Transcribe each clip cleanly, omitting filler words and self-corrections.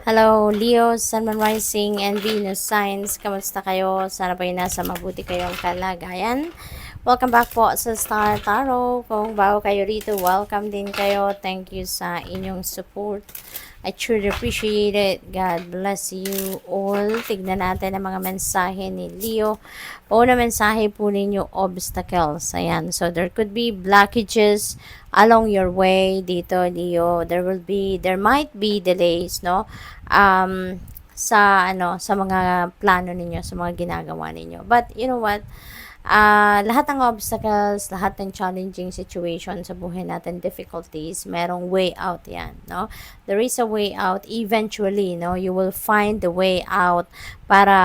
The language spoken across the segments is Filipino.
Hello, Leo, Sun, Moon Rising, and Venus Signs. Kamusta kayo? Sana po nasa mabuti kayong kalagayan. Welcome back po sa Star Tarot. Kung bago kayo rito, welcome din kayo. Thank you sa inyong support. I truly appreciate it. God bless you all. Tignan natin ang mga mensahe ni Leo. Una mensahe po ninyo, obstacles. Ayan. So, there could be blockages along your way dito, Leo. There might be delays, no? Sa mga plano ninyo, sa mga ginagawa ninyo. But, you know what? Lahat ng obstacles, lahat ng challenging situation sa buhay natin, difficulties, merong way out yan, no? There is a way out eventually, no? You will find the way out para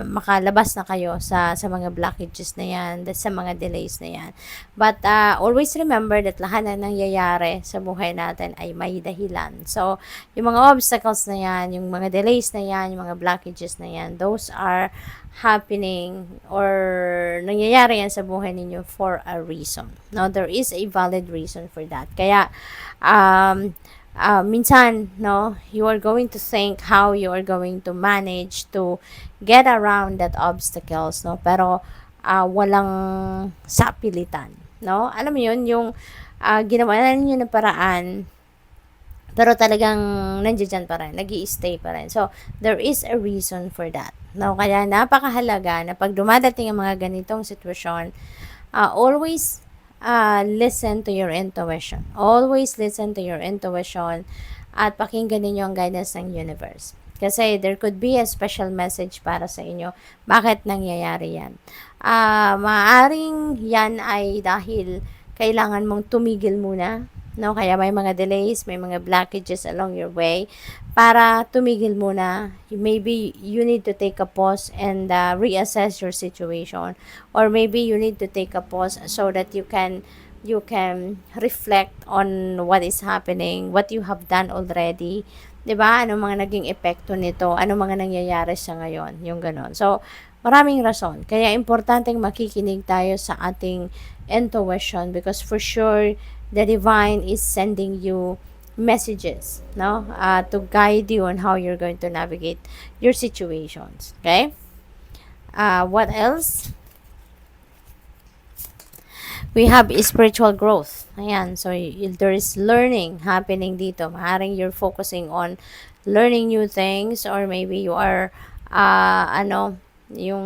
makalabas na kayo sa mga blockages na yan, sa mga delays na yan. But always remember that lahat na nangyayari sa buhay natin ay may dahilan. So, yung mga obstacles na yan, yung mga delays na yan, yung mga blockages na yan, those are happening or nangyayari yan sa buhay ninyo for a reason. No, there is a valid reason for that. Kaya minsan, no, you are going to think how you are going to manage to get around that obstacles, no? Pero walang sapilitan, no? Alam mo yun, yung ginawa niyo ng paraan pero talagang nandiyan pa rin, nag-i-stay pa rin. So, there is a reason for that. No? Kaya napakahalaga na pag dumadating ang mga ganitong sitwasyon, always listen to your intuition. Always listen to your intuition at pakinggan ninyo ang guidance ng universe. Kasi there could be a special message para sa inyo. Bakit nangyayari yan? Maaring yan ay dahil kailangan mong tumigil muna, no? Kaya may mga delays, may mga blockages along your way. Para tumigil muna, maybe you need to take a pause and reassess your situation. Or maybe you need to take a pause so that you can reflect on what is happening, what you have done already. 'Di ba? Anong mga naging epekto nito? Anong mga nangyayari sa ngayon? Yung ganon. So, maraming rason. Kaya importanteng makikinig tayo sa ating intuition because for sure the divine is sending you messages, no, to guide you on how you're going to navigate your situations. Okay. What else? We have spiritual growth. Ayan, so there is learning happening dito. Maaaring you're focusing on learning new things or maybe you are yung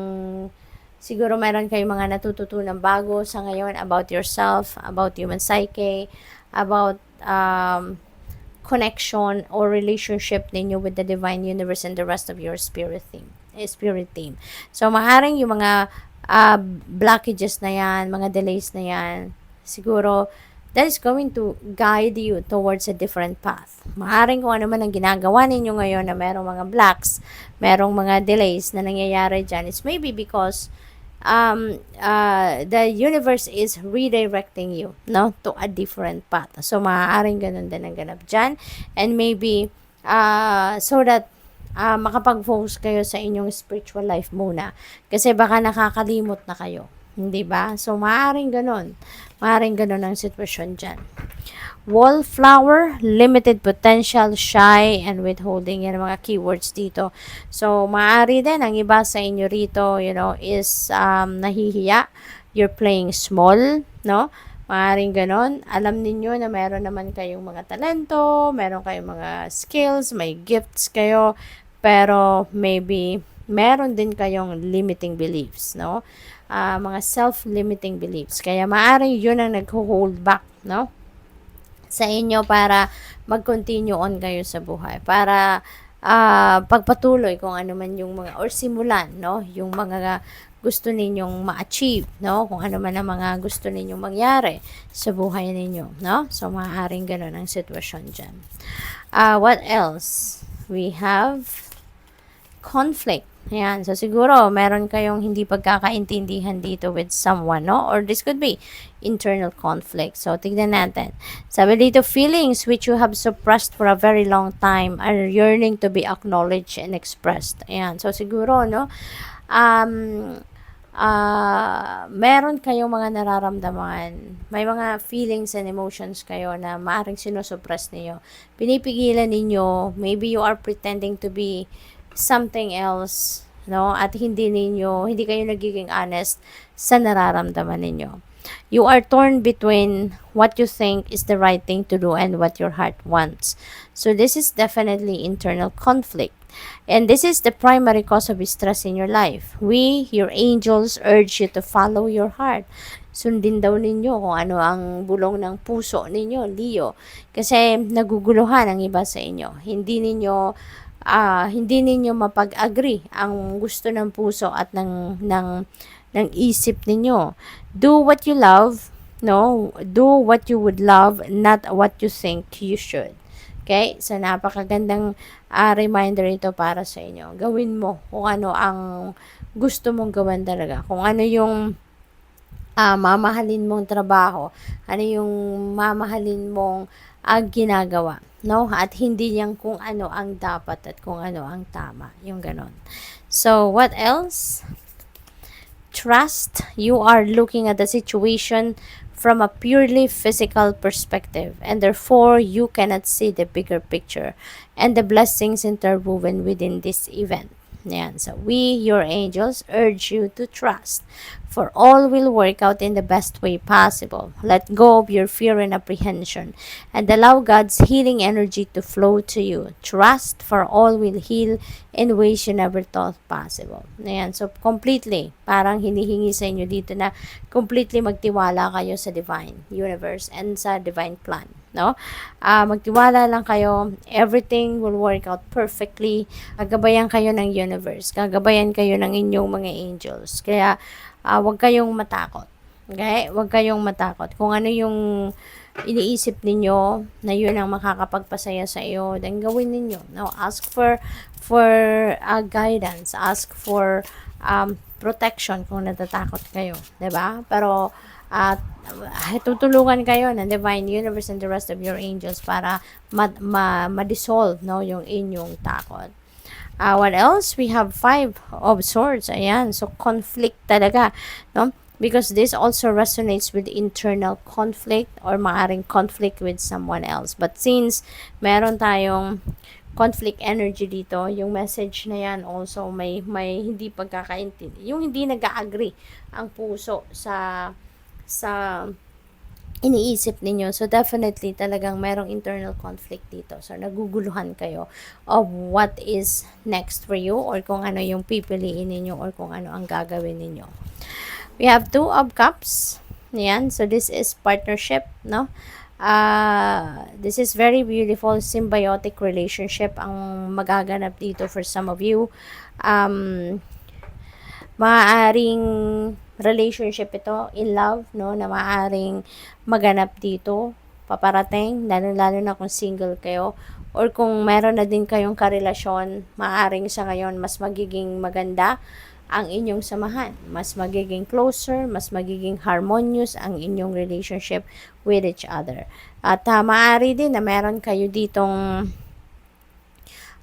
siguro meron kayong mga natututunan bago sa ngayon about yourself, about human psyche, about connection or relationship ninyo with the divine universe and the rest of your spirit team. So, maaaring yung mga blockages na yan, mga delays na yan, siguro that is going to guide you towards a different path. Maaaring kung ano man ang ginagawa ninyo ngayon na merong mga blocks, merong mga delays na nangyayari dyan, it's maybe because the universe is redirecting you, no, to a different path. So, maaaring ganun din ang ganap dyan. And maybe, so that makapag-focus kayo sa inyong spiritual life muna. Kasi baka nakakalimot na kayo. Hindi ba? So, maaaring ganun. Maaaring ganun ang sitwasyon dyan. Wallflower, limited potential, shy, and withholding. Yan ang mga keywords dito. So, maaari din, ang iba sa inyo rito, is nahihiya. You're playing small, no? Maaaring ganon. Alam niyo na meron naman kayong mga talento, meron kayong mga skills, may gifts kayo, pero maybe meron din kayong limiting beliefs, no? Mga self-limiting beliefs. Kaya maaaring yun ang nag-hold back, no, sa inyo para mag-continue on kayo sa buhay. Para pagpatuloy kung ano man yung mga, or simulan, no, yung mga gusto ninyong ma-achieve, no, kung ano man ang mga gusto ninyong mangyari sa buhay ninyo, no. So, maaaring ganun ang sitwasyon dyan. What else? We have conflict. Ayan. So, siguro, meron kayong hindi pagkakaintindihan dito with someone, no? Or this could be internal conflict. So, tignan natin. Sabi dito, feelings which you have suppressed for a very long time are yearning to be acknowledged and expressed. Ayan. So, siguro, no? meron kayong mga nararamdaman, may mga feelings and emotions kayo na maaring sinusuppress niyo. Pinipigilan ninyo, maybe you are pretending to be something else, no? At hindi kayo nagiging honest sa nararamdaman ninyo. You are torn between what you think is the right thing to do and what your heart wants. So this is definitely internal conflict. And this is the primary cause of stress in your life. We, your angels, urge you to follow your heart. Sundin daw ninyo kung ano ang bulong ng puso ninyo, Leo. Kasi naguguluhan ang iba sa inyo. Hindi ninyo mapag-agree ang gusto ng puso at ng isip ninyo. Do what you love, no? Do what you would love, not what you think you should. Okay? So, napakagandang reminder ito para sa inyo. Gawin mo kung ano ang gusto mong gawin talaga. Kung ano yung mamahalin mong trabaho, ano yung mamahalin mong ginagawa, no? At hindi yan kung ano ang dapat at kung ano ang tama, yung ganon. So, what else? Trust. You are looking at the situation from a purely physical perspective, and therefore you cannot see the bigger picture and the blessings interwoven within this event. Yan. So we, your angels, urge you to trust, for all will work out in the best way possible. Let go of your fear and apprehension and allow God's healing energy to flow to you. Trust, for all will heal in ways you never thought possible. Ayan. So completely, parang hinihingi sa inyo dito na completely magtiwala kayo sa divine universe and sa divine plan. No? Magtiwala lang kayo, everything will work out perfectly. Gagabayan kayo ng universe, gagabayan kayo ng inyong mga angels. Kaya huwag kayong matakot. Okay? Huwag kayong matakot. Kung ano yung iniisip ninyo na yun ang makakapagpasaya sa iyo, then gawin ninyo. No? Ask for guidance, ask for protection kung natatakot kayo, 'di ba? Pero tutulungan kayo ng divine universe and the rest of your angels para ma-dissolve, no, yung inyong takot. What else? We have 5 of swords. Ayan. So, conflict talaga, no? Because this also resonates with internal conflict or maaring conflict with someone else. But since meron tayong conflict energy dito, yung message na yan also may hindi pagkakaintindi. Yung hindi nag-agree ang puso sa iniisip ninyo. So, definitely, talagang merong internal conflict dito. So, naguguluhan kayo of what is next for you or kung ano yung pipiliin ninyo or kung ano ang gagawin ninyo. We have 2 of cups. Yan. So, this is partnership, no? This is very beautiful, symbiotic relationship ang magaganap dito for some of you. Maaaring relationship ito, in love, no, na maaaring maganap dito, paparating, lalo na kung single kayo, or kung meron na din kayong karelasyon, maaaring sa ngayon, mas magiging maganda ang inyong samahan, mas magiging closer, mas magiging harmonious ang inyong relationship with each other. At maaari din na meron kayo ditong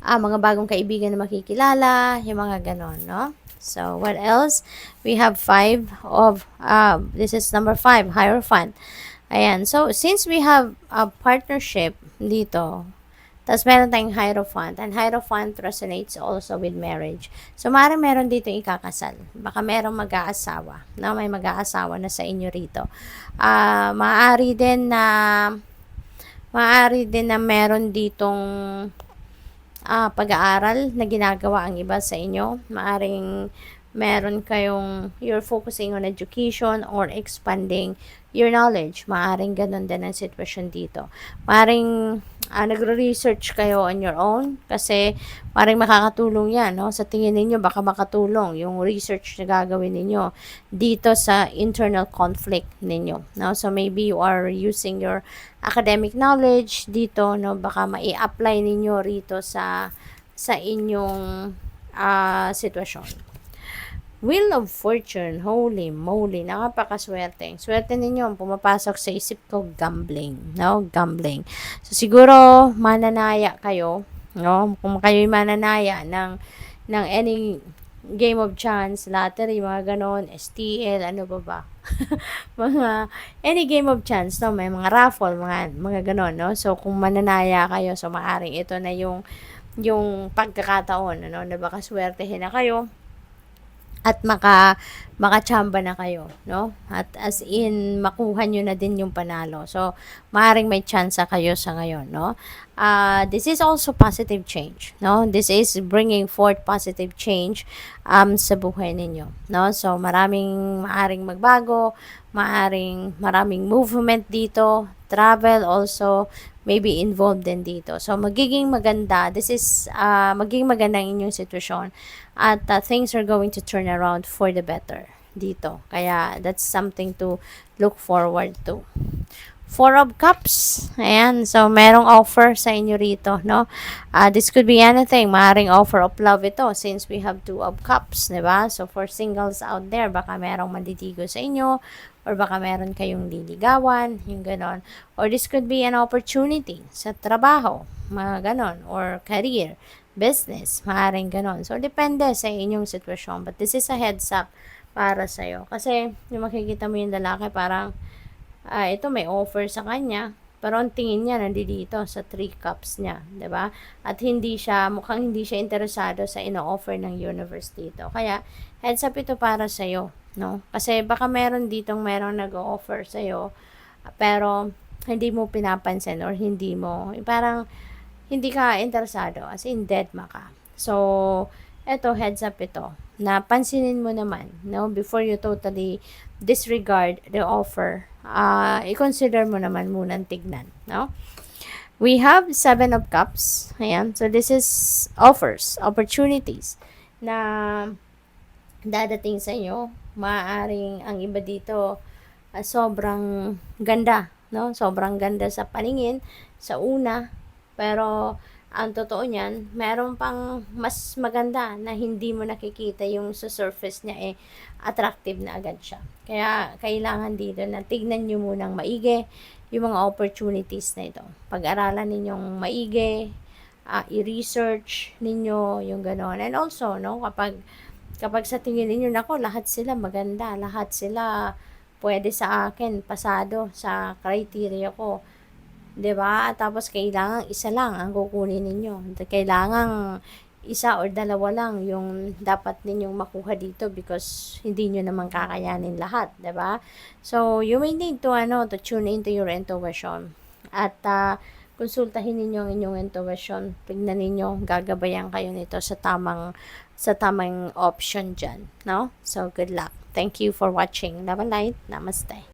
mga bagong kaibigan na makikilala, yung mga ganon, no? So, what else? We have 5 of, this is number 5, Hierophant. Ayan. So, since we have a partnership dito, tapos meron tayong Hierophant, and Hierophant resonates also with marriage. So, meron dito ikakasal. Baka merong mag-aasawa, no? May mag-aasawa na sa inyo rito. Maaari din na meron ditong pag-aaral na ginagawa ang iba sa inyo. Maaring meron kayong, you're focusing on education or expanding your knowledge. Maaring ganun din ang sitwasyon dito. Maaring nagre-research kayo on your own kasi maaring makakatulong yan, no? Sa tingin ninyo baka makatulong yung research na gagawin ninyo dito sa internal conflict ninyo, no? So maybe you are using your academic knowledge dito, no? Baka mai-apply ninyo rito sa inyong sitwasyon. Wheel of Fortune, holy moly, napakaswerte. Swerte ninyo, pumapasok sa isip ko, gambling, no? Gambling. So, siguro, mananaya kayo, no? Kung kayo'y mananaya ng any game of chance, lottery, mga ganon, STL, ano ba? Mga, any game of chance, no? May mga raffle, mga ganon, no? So, kung mananaya kayo, so maaring ito na yung pagkakataon, ano, na baka swertehin na kayo at makachamba na kayo, no? At as in, makuha nyo na din yung panalo. So, maaaring may chance kayo sa ngayon, no? This is also positive change, no? This is bringing forth positive change sa buhay ninyo, no? So, maaaring magbago, maraming movement dito, travel also, maybe involved din dito. So, magiging maganda. Magiging maganda ang inyong sitwasyon. At things are going to turn around for the better dito. Kaya, that's something to look forward to. Four of Cups. Ayan. So, merong offer sa inyo rito, no? This could be anything. Maaring offer of love ito since we have Two of Cups, diba? So, for singles out there, baka merong manditigo sa inyo or baka meron kayong liligawan, yung ganon. Or this could be an opportunity sa trabaho, mga ganon. Or career, business, maaaring ganon. So, depende sa inyong sitwasyon. But this is a heads up para sa'yo. Kasi, yung makikita mo yung lalaki, parang, ito may offer sa kanya, pero ang tingin niya nandito sa 3 cups niya, 'di ba? At mukhang hindi siya interesado sa ino-offer ng universe dito. Kaya heads up ito para sa iyo, no? Kasi baka merong nag-o-offer sa iyo, pero hindi mo pinapansin or parang hindi ka interesado, as in dead ma ka. So, eto heads up ito. Na pansinin mo naman, no? Before you totally disregard the offer, i-consider mo naman munang tignan, no? We have 7 of Cups. Ayan. So, this is offers, opportunities na dadating sa inyo. Maaaring ang iba dito sobrang ganda, no? Sobrang ganda sa paningin, sa una. Pero, ang totoo niyan, meron pang mas maganda na hindi mo nakikita yung sa surface niya attractive na agad siya. Kaya, kailangan dito na tignan nyo munang maigi yung mga opportunities na ito. Pag-aralan ninyong maigi, i-research ninyo yung gano'n. And also, no, kapag sa tingin ninyo, nako, lahat sila maganda, lahat sila pwede sa akin, pasado sa criteria ko. 'Di ba? Tapos kailangan isa lang ang kukunin ninyo. Kailangan isa or dalawa lang yung dapat ninyong makuha dito because hindi nyo naman kakayanin lahat, 'di ba? So, you may need to tune into your intuition. At konsultahin ninyo ang inyong intuition. Tingnan ninyo, gagabayan kayo nito sa tamang option diyan, no? So, good luck. Thank you for watching. Love and light. Namaste.